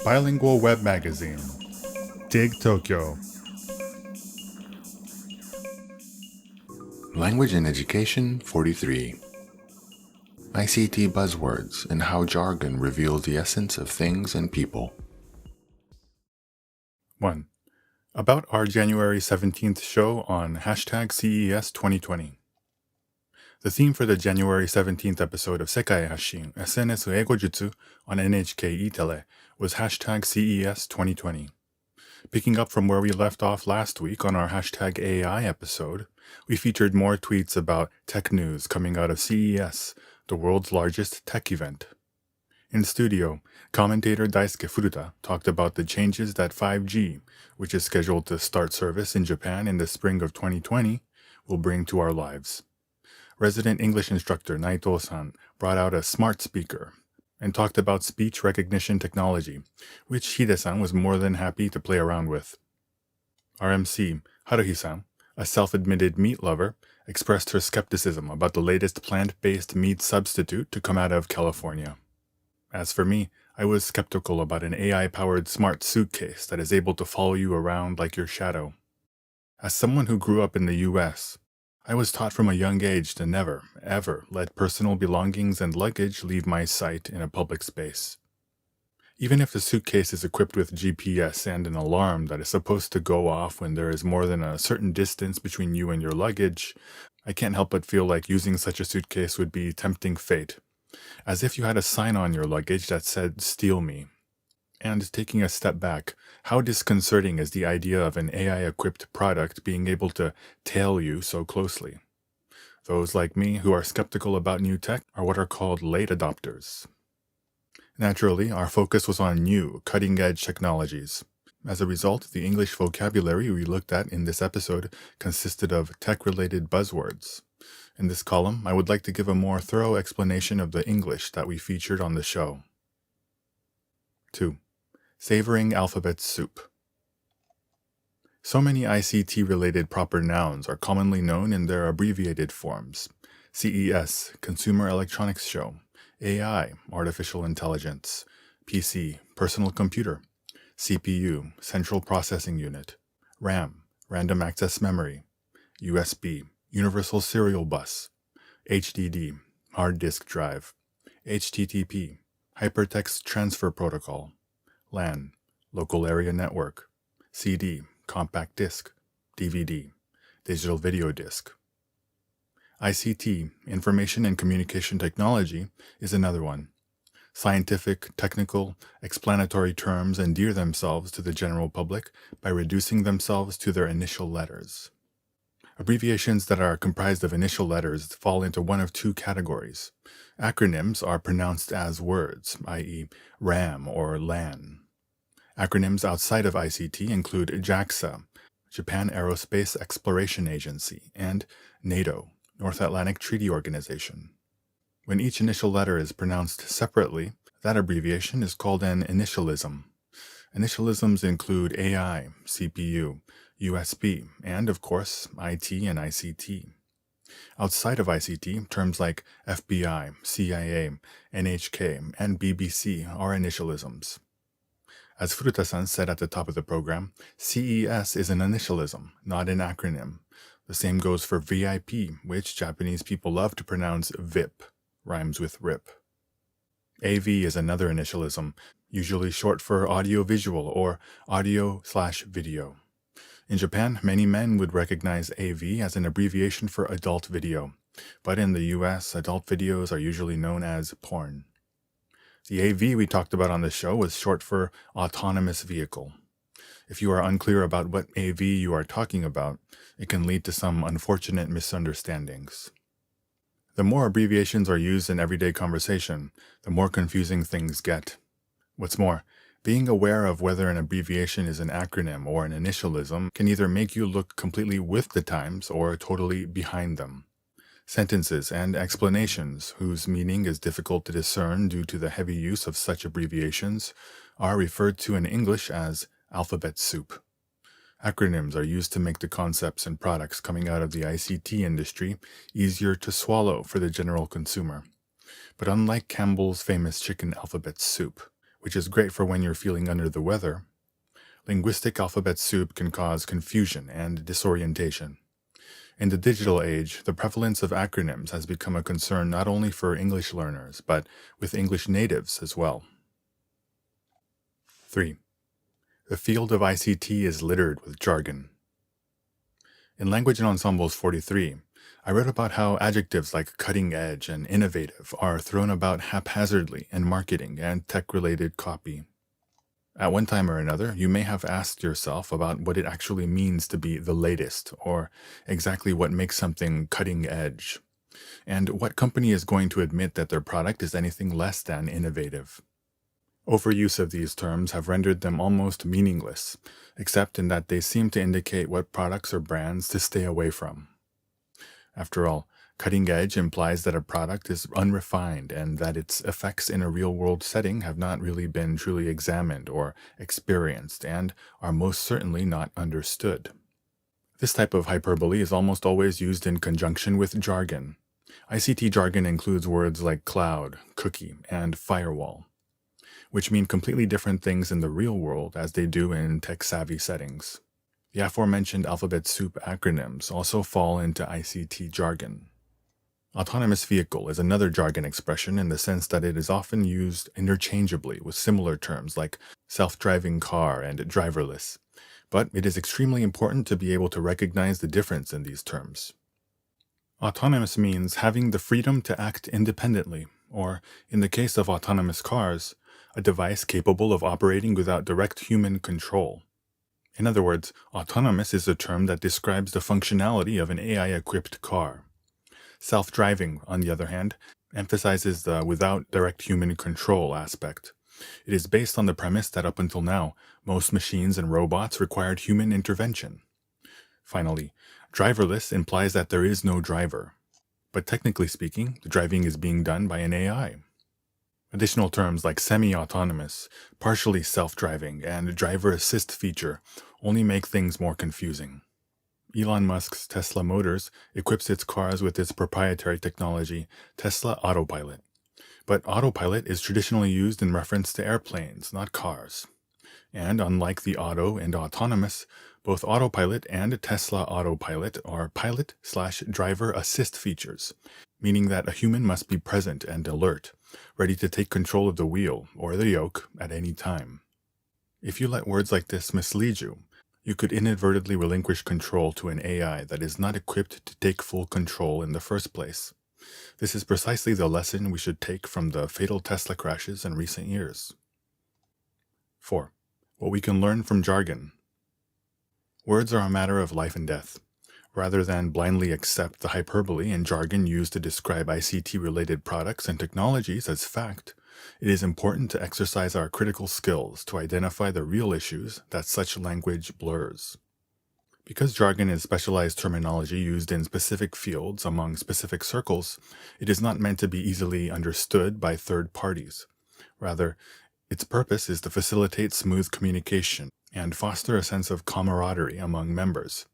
Bilingual web magazine, Dig Tokyo. Language and Education 43. ICT Buzzwords and how Jargon reveals the essence of things and people. 1. About our January 17th show on hashtag CES 2020. The theme for the January 17th episode of Sekai Hashin SNS Eigojutsu on NHK E-Tele was hashtag CES 2020. Picking up from where we left off last week on our hashtag AI episode, we featured more tweets about tech news coming out of CES, the world's largest tech event. In studio, commentator Daisuke Furuta talked about the changes that 5G, which is scheduled to start service in Japan in the spring of 2020, will bring to our lives. Resident English instructor Naito-san brought out a smart speaker and talked about speech recognition technology, which Hide-san was more than happy to play around with. Our MC, Haruhi-san, a self-admitted meat lover, expressed her skepticism about the latest plant-based meat substitute to come out of California. As for me, I was skeptical about an AI-powered smart suitcase that is able to follow you around like your shadow. As someone who grew up in the US, I was taught from a young age to never, ever let personal belongings and luggage leave my sight in a public space. Even if the suitcase is equipped with GPS and an alarm that is supposed to go off when there is more than a certain distance between you and your luggage, I can't help but feel like using such a suitcase would be tempting fate. As if you had a sign on your luggage that said, "Steal me." And taking a step back, how disconcerting is the idea of an AI-equipped product being able to tail you so closely? Those like me who are skeptical about new tech are what are called late adopters. Naturally, our focus was on new, cutting-edge technologies. As a result, the English vocabulary we looked at in this episode consisted of tech-related buzzwords. In this column, I would like to give a more thorough explanation of the English that we featured on the show. 2. Savoring alphabet soup. So many ICT-related proper nouns are commonly known in their abbreviated forms. CES, Consumer Electronics Show. AI, Artificial Intelligence. PC, Personal Computer. CPU, Central Processing Unit. RAM, Random Access Memory. USB, Universal Serial Bus. HDD, Hard Disk Drive. HTTP, Hypertext Transfer Protocol. LAN, Local Area Network. CD, Compact Disc. DVD, Digital Video Disc. ICT, Information and Communication Technology, is another one. Scientific, technical, explanatory terms endear themselves to the general public by reducing themselves to their initial letters. Abbreviations that are comprised of initial letters fall into one of two categories. Acronyms are pronounced as words, i.e. RAM or LAN. Acronyms outside of ICT include JAXA, Japan Aerospace Exploration Agency, and NATO, North Atlantic Treaty Organization. When each initial letter is pronounced separately, that abbreviation is called an initialism. Initialisms include AI, CPU, USB, and, of course, IT and ICT. Outside of ICT, terms like FBI, CIA, NHK, and BBC are initialisms. As Furuta-san said at the top of the program, CES is an initialism, not an acronym. The same goes for VIP, which Japanese people love to pronounce VIP, rhymes with RIP. AV is another initialism, usually short for audio-visual or audio/video. In Japan, many men would recognize AV as an abbreviation for adult video, but in the US, adult videos are usually known as porn. The AV we talked about on the show was short for autonomous vehicle. If you are unclear about what AV you are talking about, it can lead to some unfortunate misunderstandings. The more abbreviations are used in everyday conversation, the more confusing things get. What's more, being aware of whether an abbreviation is an acronym or an initialism can either make you look completely with the times or totally behind them. Sentences and explanations, whose meaning is difficult to discern due to the heavy use of such abbreviations, are referred to in English as alphabet soup. Acronyms are used to make the concepts and products coming out of the ICT industry easier to swallow for the general consumer. But unlike Campbell's famous chicken alphabet soup, which is great for when you're feeling under the weather, linguistic alphabet soup can cause confusion and disorientation. In the digital age, the prevalence of acronyms has become a concern not only for English learners, but with English natives as well. 3. The field of ICT is littered with jargon. In Language and Ensembles 43, I wrote about how adjectives like cutting edge and innovative are thrown about haphazardly in marketing and tech-related copy. At one time or another, you may have asked yourself about what it actually means to be the latest, or exactly what makes something cutting edge, and what company is going to admit that their product is anything less than innovative. Overuse of these terms have rendered them almost meaningless, except in that they seem to indicate what products or brands to stay away from. After all, cutting edge implies that a product is unrefined and that its effects in a real-world setting have not really been truly examined or experienced and are most certainly not understood. This type of hyperbole is almost always used in conjunction with jargon. ICT jargon includes words like cloud, cookie, and firewall, which mean completely different things in the real world as they do in tech-savvy settings. The aforementioned alphabet soup acronyms also fall into ICT jargon. Autonomous vehicle is another jargon expression in the sense that it is often used interchangeably with similar terms like self-driving car and driverless, but it is extremely important to be able to recognize the difference in these terms. Autonomous means having the freedom to act independently, or, in the case of autonomous cars, a device capable of operating without direct human control. In other words, autonomous is a term that describes the functionality of an AI-equipped car. Self-driving, on the other hand, emphasizes the without direct human control aspect. It is based on the premise that up until now, most machines and robots required human intervention. Finally, driverless implies that there is no driver. But technically speaking, the driving is being done by an AI. Additional terms like semi-autonomous, partially self-driving, and driver assist feature only make things more confusing. Elon Musk's Tesla Motors equips its cars with its proprietary technology, Tesla Autopilot. But autopilot is traditionally used in reference to airplanes, not cars. And unlike the auto and autonomous, both autopilot and Tesla Autopilot are pilot/driver assist features, meaning that a human must be present and alert, ready to take control of the wheel or the yoke at any time. If you let words like this mislead you, you could inadvertently relinquish control to an AI that is not equipped to take full control in the first place. This is precisely the lesson we should take from the fatal Tesla crashes in recent years. 4. What we can learn from jargon. Words are a matter of life and death. Rather than blindly accept the hyperbole and jargon used to describe ICT-related products and technologies as fact, it is important to exercise our critical skills to identify the real issues that such language blurs. Because jargon is specialized terminology used in specific fields among specific circles, it is not meant to be easily understood by third parties. Rather, its purpose is to facilitate smooth communication and foster a sense of camaraderie among members.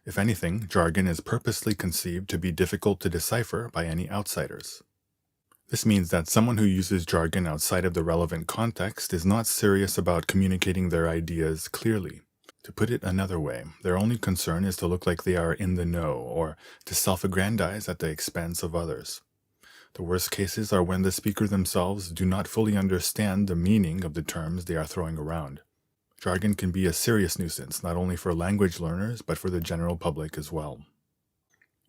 If anything, jargon is purposely conceived to be difficult to decipher by any outsiders. This means that someone who uses jargon outside of the relevant context is not serious about communicating their ideas clearly. To put it another way, their only concern is to look like they are in the know or to self-aggrandize at the expense of others. The worst cases are when the speaker themselves do not fully understand the meaning of the terms they are throwing around. Jargon can be a serious nuisance not only for language learners but for the general public as well.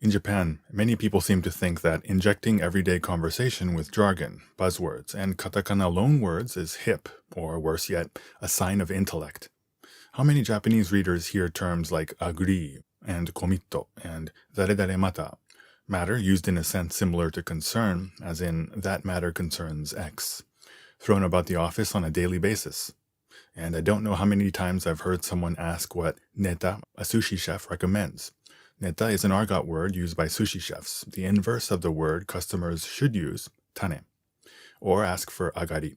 In Japan, many people seem to think that injecting everyday conversation with jargon, buzzwords, and katakana loanwords is hip, or worse yet, a sign of intellect. How many Japanese readers hear terms like agree and komito and daredare mata, matter used in a sense similar to concern, as in that matter concerns X, thrown about the office on a daily basis? And I don't know how many times I've heard someone ask what neta, a sushi chef, recommends. Neta is an argot word used by sushi chefs, the inverse of the word customers should use, tane, or ask for agari,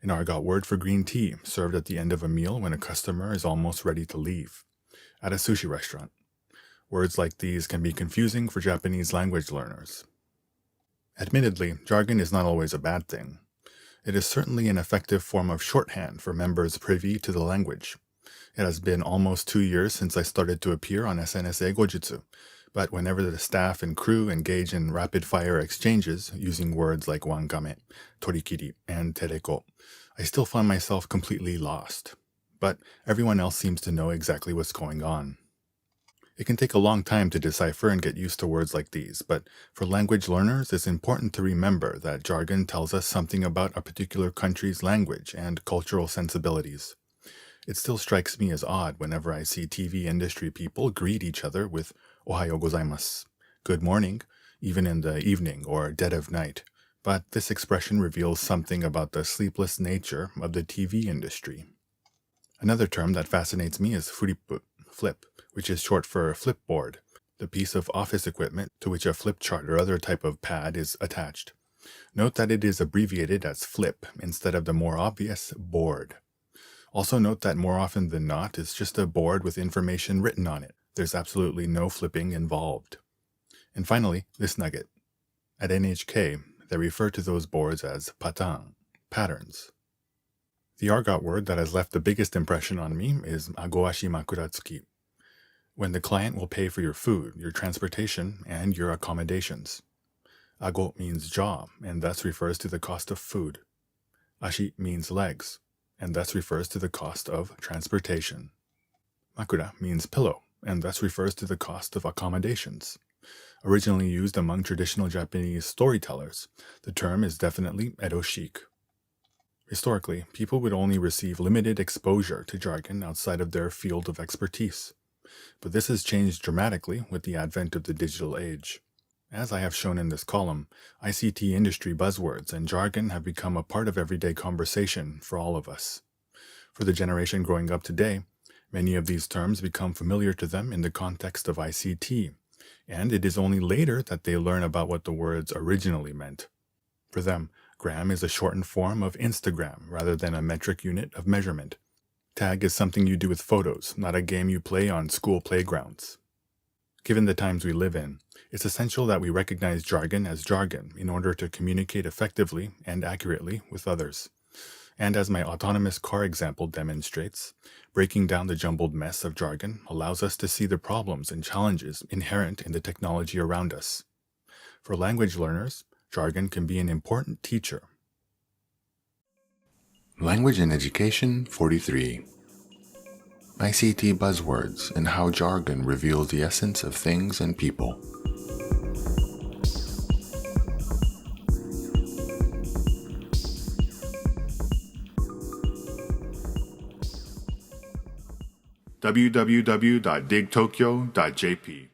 an argot word for green tea served at the end of a meal when a customer is almost ready to leave, at a sushi restaurant. Words like these can be confusing for Japanese language learners. Admittedly, jargon is not always a bad thing. It is certainly an effective form of shorthand for members privy to the language. It has been almost 2 years since I started to appear on SNS Eigojutsu, but whenever the staff and crew engage in rapid-fire exchanges using words like wankame, torikiri, and tereko, I still find myself completely lost. But everyone else seems to know exactly what's going on. It can take a long time to decipher and get used to words like these, but for language learners, it's important to remember that jargon tells us something about a particular country's language and cultural sensibilities. It still strikes me as odd whenever I see TV industry people greet each other with "Ohayo gozaimasu," good morning, even in the evening or dead of night. But this expression reveals something about the sleepless nature of the TV industry. Another term that fascinates me is furippu, flip, which is short for flipboard, the piece of office equipment to which a flip chart or other type of pad is attached. Note that it is abbreviated as flip instead of the more obvious board. Also note that more often than not, it's just a board with information written on it. There's absolutely no flipping involved. And finally, this nugget. At NHK, they refer to those boards as patan, patterns. The argot word that has left the biggest impression on me is agoashi makuratsuki, when the client will pay for your food, your transportation, and your accommodations. Ago means jaw, and thus refers to the cost of food. Ashi means legs, and thus refers to the cost of transportation. Makura means pillow, and thus refers to the cost of accommodations. Originally used among traditional Japanese storytellers, the term is definitely Edo chic. Historically, people would only receive limited exposure to jargon outside of their field of expertise. But this has changed dramatically with the advent of the digital age. As I have shown in this column, ICT industry buzzwords and jargon have become a part of everyday conversation for all of us. For the generation growing up today, many of these terms become familiar to them in the context of ICT, and it is only later that they learn about what the words originally meant. For them, gram is a shortened form of Instagram rather than a metric unit of measurement. Tag is something you do with photos, not a game you play on school playgrounds. Given the times we live in, it's essential that we recognize jargon as jargon in order to communicate effectively and accurately with others. And as my autonomous car example demonstrates, breaking down the jumbled mess of jargon allows us to see the problems and challenges inherent in the technology around us. For language learners, jargon can be an important teacher. Language and Education 43. ICT Buzzwords and how jargon reveals the essence of things and people. www.digtokyo.jp